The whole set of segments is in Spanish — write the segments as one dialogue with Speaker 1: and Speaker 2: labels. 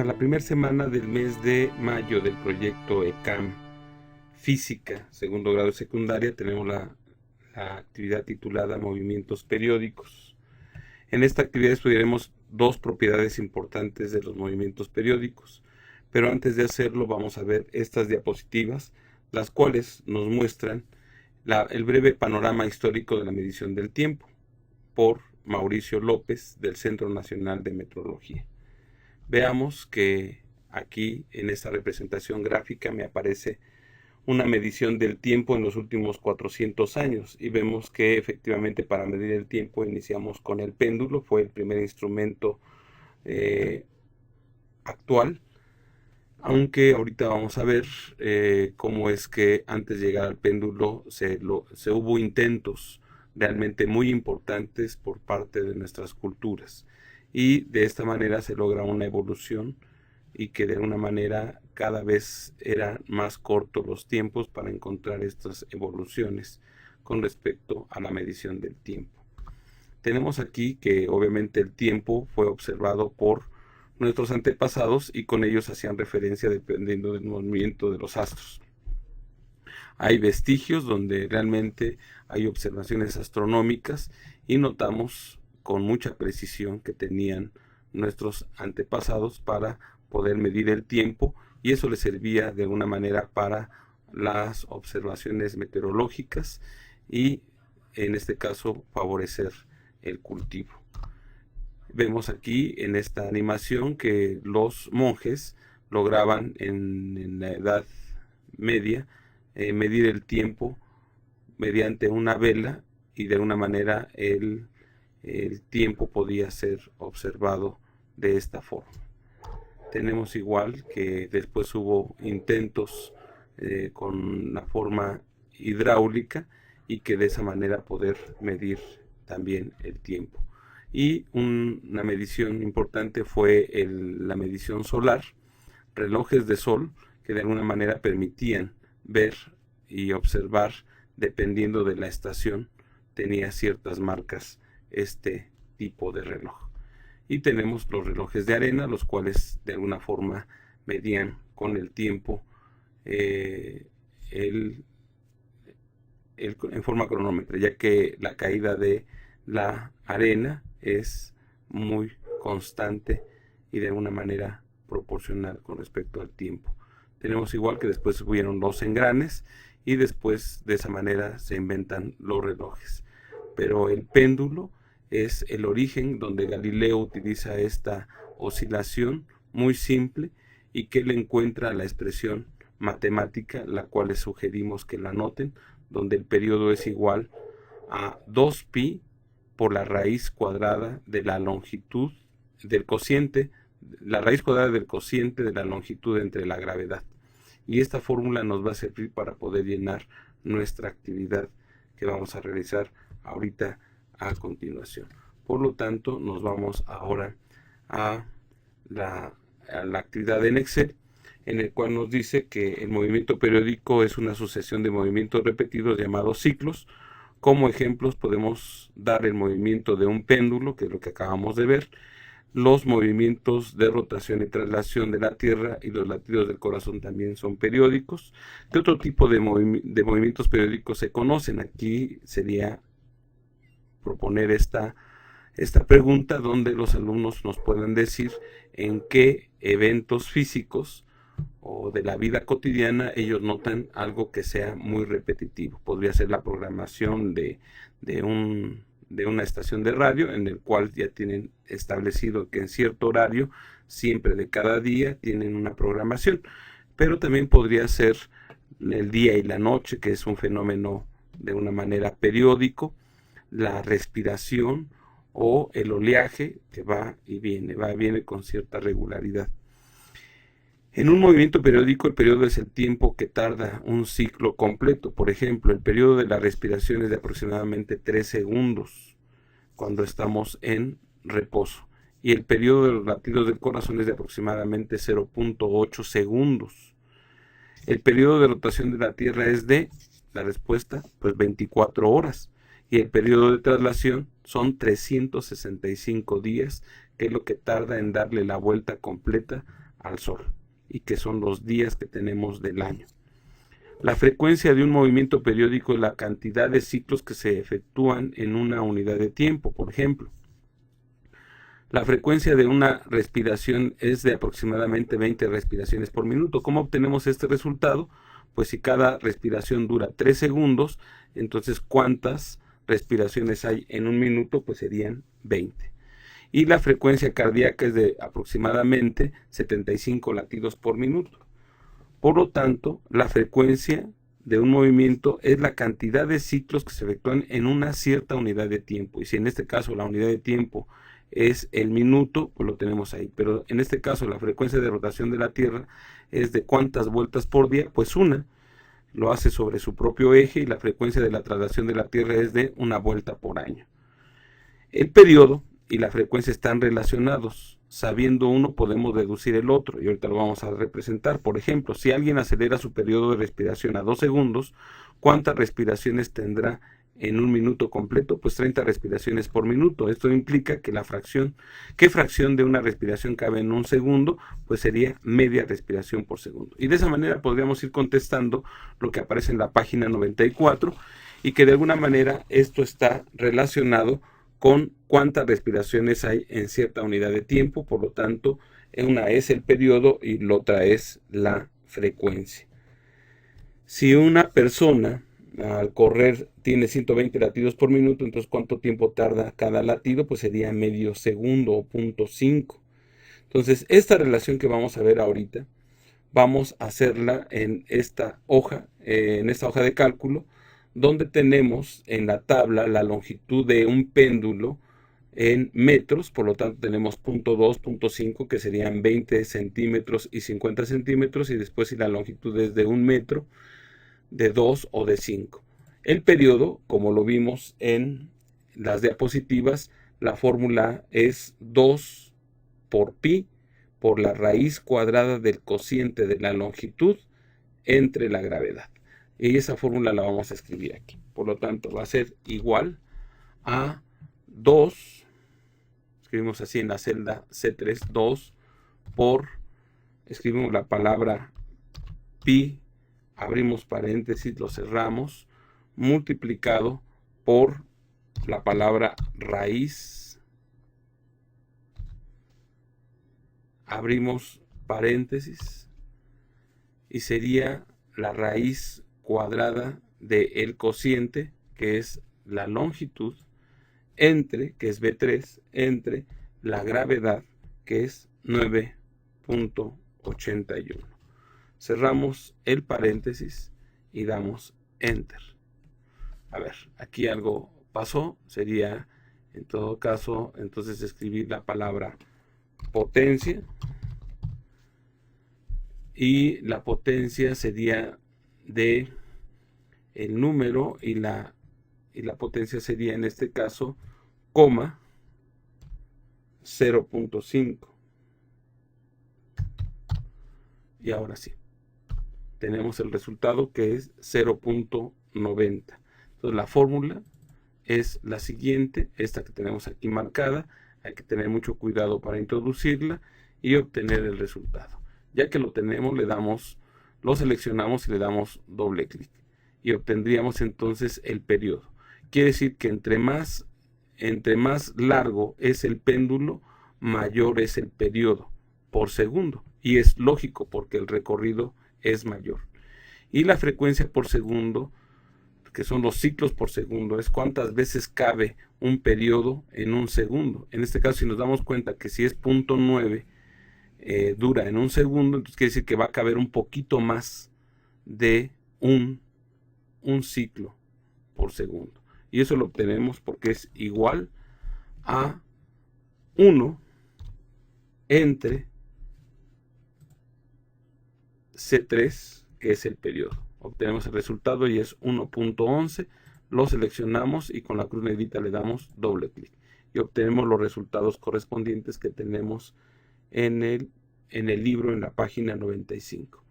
Speaker 1: para la primera semana del mes de mayo del proyecto ECAM Física, segundo grado de secundaria, tenemos la actividad titulada Movimientos Periódicos. En esta actividad estudiaremos dos propiedades importantes de los movimientos periódicos, pero antes de hacerlo vamos a ver estas diapositivas, las cuales nos muestran el breve panorama histórico de la medición del tiempo, por Mauricio López, del Centro Nacional de Metrología. Veamos que aquí en esta representación gráfica me aparece una medición del tiempo en los últimos 400 años y vemos que efectivamente para medir el tiempo iniciamos con el péndulo, fue el primer instrumento actual, aunque ahorita vamos a ver cómo es que antes de llegar al péndulo se hubo intentos realmente muy importantes por parte de nuestras culturas, y de esta manera se logra una evolución y que de una manera cada vez eran más cortos los tiempos para encontrar estas evoluciones con respecto a la medición del tiempo. Tenemos aquí que obviamente el tiempo fue observado por nuestros antepasados y con ellos hacían referencia dependiendo del movimiento de los astros. Hay vestigios donde realmente hay observaciones astronómicas y notamos con mucha precisión que tenían nuestros antepasados para poder medir el tiempo, y eso les servía de alguna manera para las observaciones meteorológicas y en este caso favorecer el cultivo. Vemos aquí en esta animación que los monjes lograban en la Edad Media medir el tiempo mediante una vela, y de alguna manera el tiempo podía ser observado de esta forma. Tenemos igual que después hubo intentos con la forma hidráulica y que de esa manera poder medir también el tiempo. Y una medición importante fue la medición solar, relojes de sol que de alguna manera permitían ver y observar dependiendo de la estación, tenía ciertas marcas este tipo de reloj. Y tenemos los relojes de arena, los cuales de alguna forma medían con el tiempo en forma cronómetra, ya que la caída de la arena es muy constante y de alguna manera proporcional con respecto al tiempo. Tenemos igual que después hubieron los engranes y después de esa manera se inventan los relojes. Pero el péndulo es el origen donde Galileo utiliza esta oscilación muy simple y que le encuentra la expresión matemática, la cual les sugerimos que la anoten, donde el periodo es igual a 2pi por la raíz cuadrada de la longitud del cociente, la raíz cuadrada del cociente de la longitud entre la gravedad. Y esta fórmula nos va a servir para poder llenar nuestra actividad que vamos a realizar ahorita a continuación. Por lo tanto, nos vamos ahora a la actividad en Excel, en el cual nos dice que el movimiento periódico es una sucesión de movimientos repetidos llamados ciclos. Como ejemplos podemos dar el movimiento de un péndulo, que es lo que acabamos de ver, los movimientos de rotación y traslación de la Tierra y los latidos del corazón también son periódicos. ¿Qué otro tipo de movimientos periódicos se conocen? Aquí sería proponer esta pregunta donde los alumnos nos pueden decir en qué eventos físicos o de la vida cotidiana ellos notan algo que sea muy repetitivo. Podría ser la programación de una estación de radio, en el cual ya tienen establecido que en cierto horario, siempre de cada día, tienen una programación. Pero también podría ser el día y la noche, que es un fenómeno de una manera periódico, la respiración o el oleaje que va y viene con cierta regularidad. En un movimiento periódico, el periodo es el tiempo que tarda un ciclo completo. Por ejemplo, el periodo de la respiración es de aproximadamente 3 segundos cuando estamos en reposo, y el periodo de los latidos del corazón es de aproximadamente 0.8 segundos. El periodo de rotación de la Tierra es la respuesta, 24 horas, y el periodo de traslación son 365 días, que es lo que tarda en darle la vuelta completa al Sol, y que son los días que tenemos del año. La frecuencia de un movimiento periódico es la cantidad de ciclos que se efectúan en una unidad de tiempo. Por ejemplo, la frecuencia de una respiración es de aproximadamente 20 respiraciones por minuto. ¿Cómo obtenemos este resultado? Pues si cada respiración dura 3 segundos, entonces ¿cuántas respiraciones hay en un minuto? Pues serían 20. Y la frecuencia cardíaca es de aproximadamente 75 latidos por minuto. Por lo tanto, la frecuencia de un movimiento es la cantidad de ciclos que se efectúan en una cierta unidad de tiempo. Y si en este caso la unidad de tiempo es el minuto, pues lo tenemos ahí. Pero en este caso la frecuencia de rotación de la Tierra es de cuántas vueltas por día, pues una lo hace sobre su propio eje, y la frecuencia de la traslación de la Tierra es de una vuelta por año. El periodo y la frecuencia están relacionados. Sabiendo uno podemos deducir el otro, y ahorita lo vamos a representar. Por ejemplo, si alguien acelera su periodo de respiración a 2 segundos, ¿cuántas respiraciones tendrá en un minuto completo? Pues 30 respiraciones por minuto. Esto implica que ¿qué fracción de una respiración cabe en un segundo? Pues sería media respiración por segundo. Y de esa manera podríamos ir contestando lo que aparece en la página 94, y que de alguna manera esto está relacionado con cuántas respiraciones hay en cierta unidad de tiempo. Por lo tanto, una es el periodo y la otra es la frecuencia. Si una persona al correr tiene 120 latidos por minuto, entonces ¿cuánto tiempo tarda cada latido? Pues sería medio segundo o 0.5. Entonces, esta relación que vamos a ver ahorita, vamos a hacerla en esta hoja de cálculo, donde tenemos en la tabla la longitud de un péndulo en metros. Por lo tanto tenemos 0.2, 0.5, que serían 20 centímetros y 50 centímetros, y después si la longitud es de 1 metro, de 2 o de 5. El periodo, como lo vimos en las diapositivas, la fórmula es 2 por pi por la raíz cuadrada del cociente de la longitud entre la gravedad. Y esa fórmula la vamos a escribir aquí. Por lo tanto, va a ser igual a 2, escribimos así en la celda C3, 2 por, escribimos la palabra pi, abrimos paréntesis, lo cerramos, multiplicado por la palabra raíz, abrimos paréntesis, y sería la raíz cuadrada del cociente, que es la longitud, entre, que es B3, entre la gravedad, que es 9.81. Cerramos el paréntesis y damos Enter. A ver, aquí algo pasó. Sería, en todo caso, entonces escribir la palabra potencia. Y la potencia sería de el número, y la potencia sería en este caso, coma 0.5. Y ahora sí, tenemos el resultado, que es 0.90. Entonces la fórmula es la siguiente, esta que tenemos aquí marcada. Hay que tener mucho cuidado para introducirla y obtener el resultado. Ya que lo tenemos, lo seleccionamos y le damos doble clic, y obtendríamos entonces el periodo. Quiere decir que entre más largo es el péndulo, mayor es el periodo por segundo. Y es lógico, porque el recorrido es mayor. Y la frecuencia por segundo, que son los ciclos por segundo, es cuántas veces cabe un periodo en un segundo. En este caso, si nos damos cuenta que si es 0.9 dura en un segundo, entonces quiere decir que va a caber un poquito más de un ciclo por segundo. Y eso lo obtenemos porque es igual a 1 entre C3, que es el periodo. Obtenemos el resultado y es 1.11. Lo seleccionamos y con la cruz negrita le damos doble clic. Y obtenemos los resultados correspondientes que tenemos en el libro, en la página 95.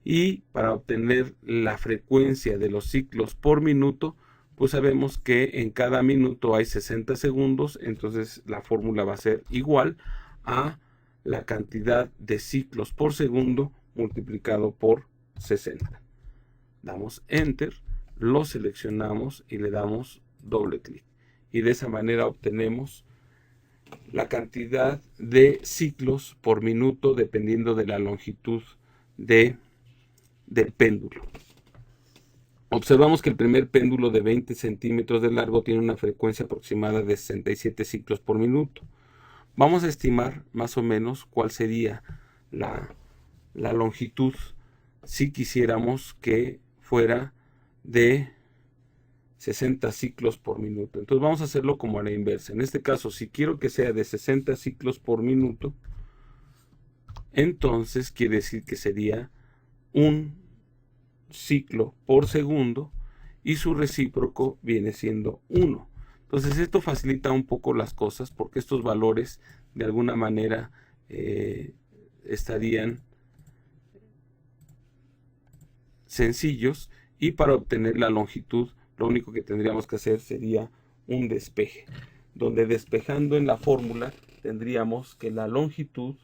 Speaker 1: Y para obtener la frecuencia de los ciclos por minuto, pues sabemos que en cada minuto hay 60 segundos, entonces la fórmula va a ser igual a la cantidad de ciclos por segundo multiplicado por 60. Damos Enter, lo seleccionamos y le damos doble clic. Y de esa manera obtenemos la cantidad de ciclos por minuto dependiendo de la longitud del péndulo. Observamos que el primer péndulo de 20 centímetros de largo tiene una frecuencia aproximada de 67 ciclos por minuto. Vamos a estimar más o menos cuál sería la longitud si quisiéramos que fuera de 60 ciclos por minuto. Entonces vamos a hacerlo como a la inversa. En este caso, si quiero que sea de 60 ciclos por minuto, entonces quiere decir que sería un ciclo por segundo y su recíproco viene siendo 1. Entonces esto facilita un poco las cosas porque estos valores de alguna manera estarían sencillos, y para obtener la longitud lo único que tendríamos que hacer sería un despeje, donde despejando en la fórmula tendríamos que la longitud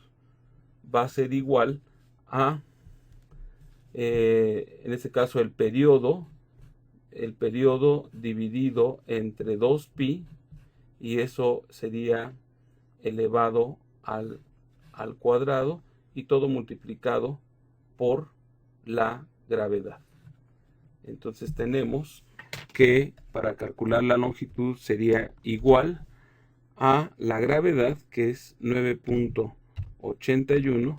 Speaker 1: va a ser igual a en este caso el periodo dividido entre 2pi, y eso sería elevado al cuadrado, y todo multiplicado por la gravedad. Entonces tenemos que para calcular la longitud sería igual a la gravedad, que es 9.81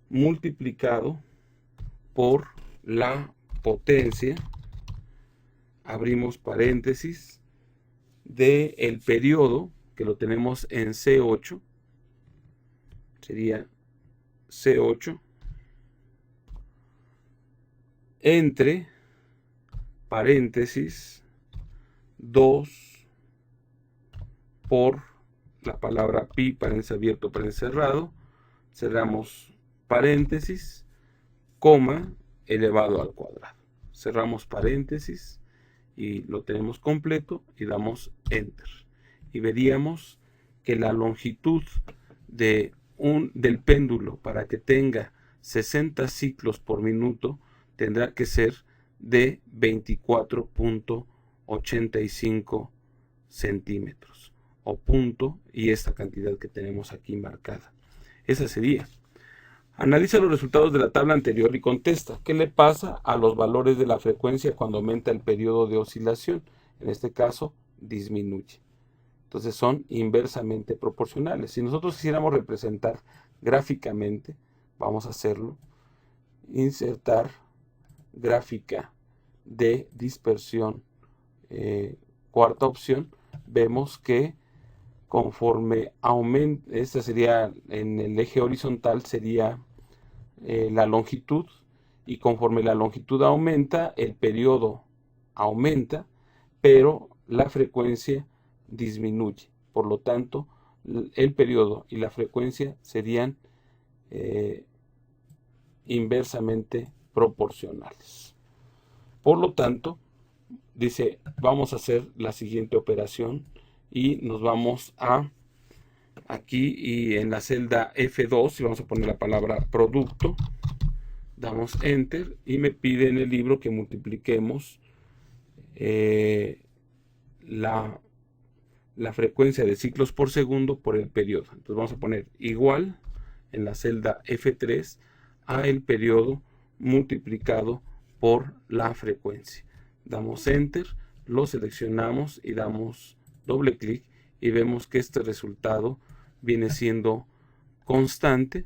Speaker 1: multiplicado por la potencia, abrimos paréntesis, del periodo, que lo tenemos en C8, sería C8, entre paréntesis 2 por la palabra pi, paréntesis abierto, paréntesis cerrado, cerramos paréntesis, coma, elevado al cuadrado. Cerramos paréntesis y lo tenemos completo y damos Enter. Y veríamos que la longitud del péndulo para que tenga 60 ciclos por minuto tendrá que ser de 24.85 centímetros o punto, y esta cantidad que tenemos aquí marcada. Esa sería. Analiza los resultados de la tabla anterior y contesta, ¿qué le pasa a los valores de la frecuencia cuando aumenta el periodo de oscilación? En este caso, disminuye. Entonces son inversamente proporcionales. Si nosotros quisiéramos representar gráficamente, vamos a hacerlo. Insertar gráfica de dispersión, cuarta opción. Vemos que conforme aumenta, esta sería en el eje horizontal, sería la longitud, y conforme la longitud aumenta, el periodo aumenta, pero la frecuencia disminuye. Por lo tanto, el periodo y la frecuencia serían inversamente proporcionales. Por lo tanto, dice, vamos a hacer la siguiente operación y nos vamos a aquí, y en la celda F2 y vamos a poner la palabra producto, damos Enter y me pide en el libro que multipliquemos la frecuencia de ciclos por segundo por el periodo. Entonces vamos a poner igual en la celda F3 a el periodo multiplicado por la frecuencia. Damos Enter, lo seleccionamos y damos doble clic y vemos que este resultado viene siendo constante,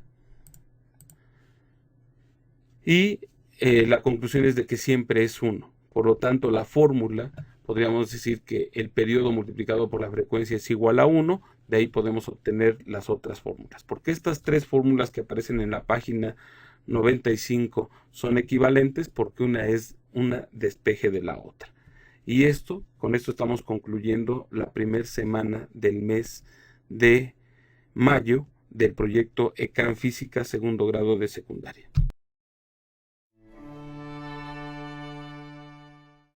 Speaker 1: y la conclusión es de que siempre es 1. Por lo tanto, la fórmula, podríamos decir que el periodo multiplicado por la frecuencia es igual a 1. De ahí podemos obtener las otras fórmulas. Porque estas tres fórmulas que aparecen en la página 95 son equivalentes, porque una es una despeje de la otra. Y con esto estamos concluyendo la primera semana del mes de mayo del proyecto ECAN Física segundo grado de secundaria.